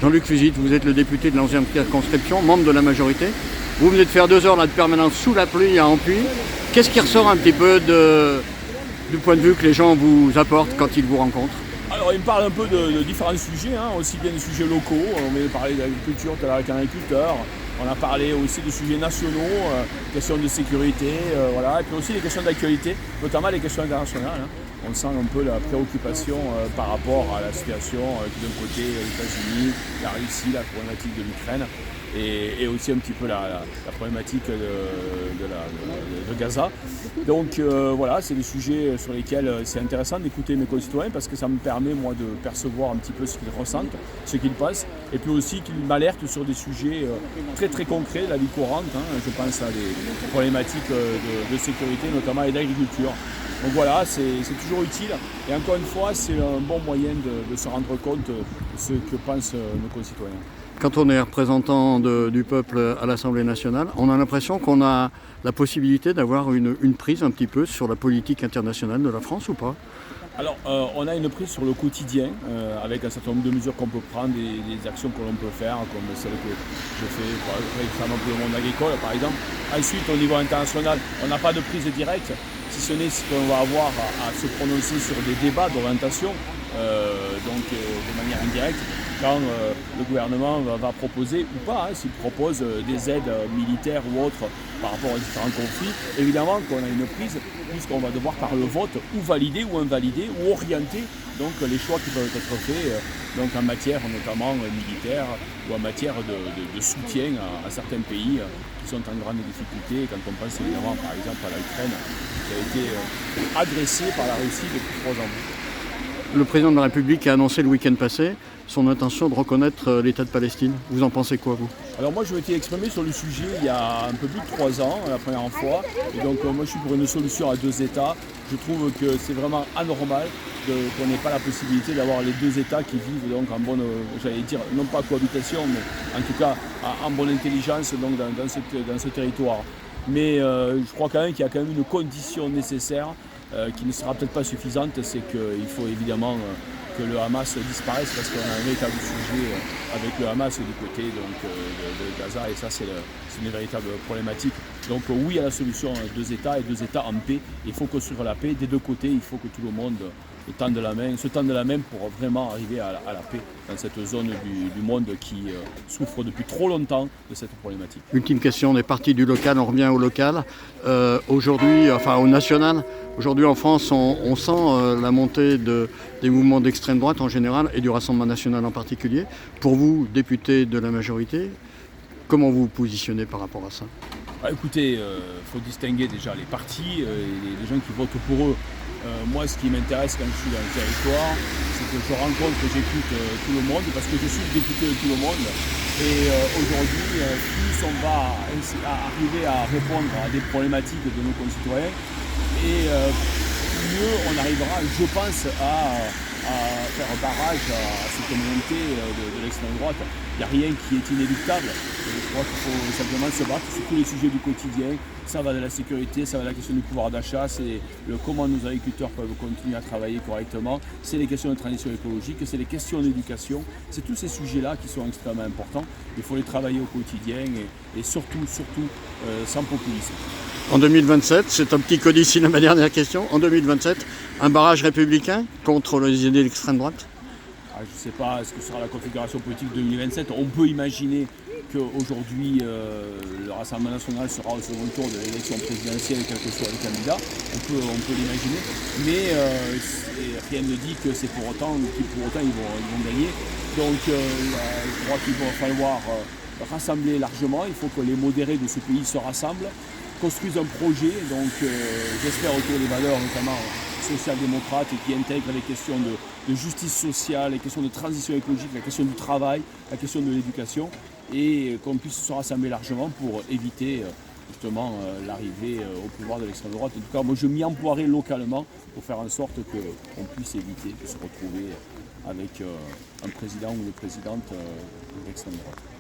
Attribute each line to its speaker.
Speaker 1: Jean-Luc Fugit, vous êtes le député de l'ancienne circonscription, membre de la majorité. Vous venez de faire 2 heures là, de permanence sous la pluie à Ampuis. Qu'est-ce qui ressort un petit peu du point de vue que les gens vous apportent quand ils vous rencontrent?
Speaker 2: Alors il me parle un peu de différents sujets, aussi bien des sujets locaux, on vient de parler d'agriculture tout à l'heure avec un agriculteur, on a parlé aussi de sujets nationaux, questions de sécurité, voilà, et puis aussi des questions d'actualité, notamment les questions internationales. On sent un peu la préoccupation par rapport à la situation d'un côté les États-Unis, la Russie, la problématique de l'Ukraine et aussi un petit peu la problématique de Gaza. Donc voilà, c'est des sujets sur lesquels c'est intéressant d'écouter mes concitoyens parce que ça me permet moi de percevoir un petit peu ce qu'ils ressentent, ce qu'ils pensent et puis aussi qu'ils m'alertent sur des sujets très très concrets de la vie courante. Je pense à des problématiques de sécurité notamment et d'agriculture. Donc voilà, c'est toujours utile et encore une fois, c'est un bon moyen de se rendre compte de ce que pensent nos concitoyens.
Speaker 1: Quand on est représentant du peuple à l'Assemblée nationale, on a l'impression qu'on a la possibilité d'avoir une prise un petit peu sur la politique internationale de la France ou pas?
Speaker 2: Alors, on a une prise sur le quotidien, avec un certain nombre de mesures qu'on peut prendre, des actions que l'on peut faire, comme celles que je fais pour le monde agricole, par exemple. Ensuite, au niveau international, on n'a pas de prise directe, si ce n'est ce qu'on va avoir à se prononcer sur des débats d'orientation, donc de manière indirecte, quand le gouvernement va proposer ou pas, s'il propose des aides militaires ou autres par rapport aux différents conflits, évidemment qu'on a une prise puisqu'on va devoir par le vote ou valider ou invalider ou orienter donc, les choix qui peuvent être faits donc, en matière notamment militaire ou en matière de soutien à certains pays qui sont en grande difficulté quand on pense évidemment par exemple à l'Ukraine qui a été agressée par la Russie depuis 3 ans.
Speaker 1: Le président de la République a annoncé le week-end passé son intention de reconnaître l'État de Palestine. Vous en pensez quoi, vous?
Speaker 2: Alors moi, je m'étais exprimé sur le sujet il y a un peu plus de 3 ans, la première fois. Et donc moi, je suis pour une solution à 2 États. Je trouve que c'est vraiment anormal qu'on n'ait pas la possibilité d'avoir les 2 États qui vivent donc en bonne, j'allais dire, non pas cohabitation, mais en tout cas en bonne intelligence donc, dans ce territoire. Mais je crois quand même qu'il y a quand même une condition nécessaire qui ne sera peut-être pas suffisante, c'est qu'il faut évidemment que le Hamas disparaisse parce qu'on a un véritable sujet avec le Hamas du côté donc, de Gaza et ça c'est une véritable problématique. Donc oui à la solution 2 États et 2 États en paix. Il faut construire la paix des 2 côtés, il faut que tout le monde se tende la main pour vraiment arriver à la paix dans cette zone du monde qui souffre depuis trop longtemps de cette problématique.
Speaker 1: Ultime question, on est parti du local, on revient au local. Aujourd'hui, enfin au national, aujourd'hui en France, on sent la montée des mouvements d'extrême droite en général et du Rassemblement national en particulier. Pour vous, député de la majorité, comment vous vous positionnez par rapport à ça?
Speaker 2: Écoutez, il faut distinguer déjà les partis et les gens qui votent pour eux. Moi, ce qui m'intéresse quand je suis dans le territoire, c'est que je rencontre, que j'écoute tout le monde, parce que je suis le député de tout le monde. Et aujourd'hui, plus on va arriver à répondre à des problématiques de nos concitoyens, et mieux on arrivera, je pense, à faire barrage à cette montée de l'extrême droite. Il n'y a rien qui est inéluctable. Je crois qu'il faut simplement se battre sur tous les sujets du quotidien. Ça va de la sécurité, ça va de la question du pouvoir d'achat, c'est comment nos agriculteurs peuvent continuer à travailler correctement, c'est les questions de transition écologique, c'est les questions d'éducation, c'est tous ces sujets-là qui sont extrêmement importants. Il faut les travailler au quotidien et surtout, sans populisme.
Speaker 1: En 2027, c'est un petit codice, ma dernière question. En 2027, un barrage républicain contre les idées de l'extrême droite?
Speaker 2: Je ne sais pas ce que sera la configuration politique de 2027. On peut imaginer qu'aujourd'hui, le Rassemblement national sera au second tour de l'élection présidentielle, quel que soit le candidat. On peut l'imaginer. Mais rien ne dit que c'est pour autant ils vont gagner. Donc je crois qu'il va falloir rassembler largement. Il faut que les modérés de ce pays se rassemblent, construisent un projet. Donc j'espère autour des valeurs, notamment social-démocrate et qui intègre les questions de justice sociale, les questions de transition écologique, la question du travail, la question de l'éducation et qu'on puisse se rassembler largement pour éviter justement l'arrivée au pouvoir de l'extrême droite. En tout cas, moi je m'y emploierai localement pour faire en sorte qu'on puisse éviter de se retrouver avec un président ou une présidente d'extrême droite.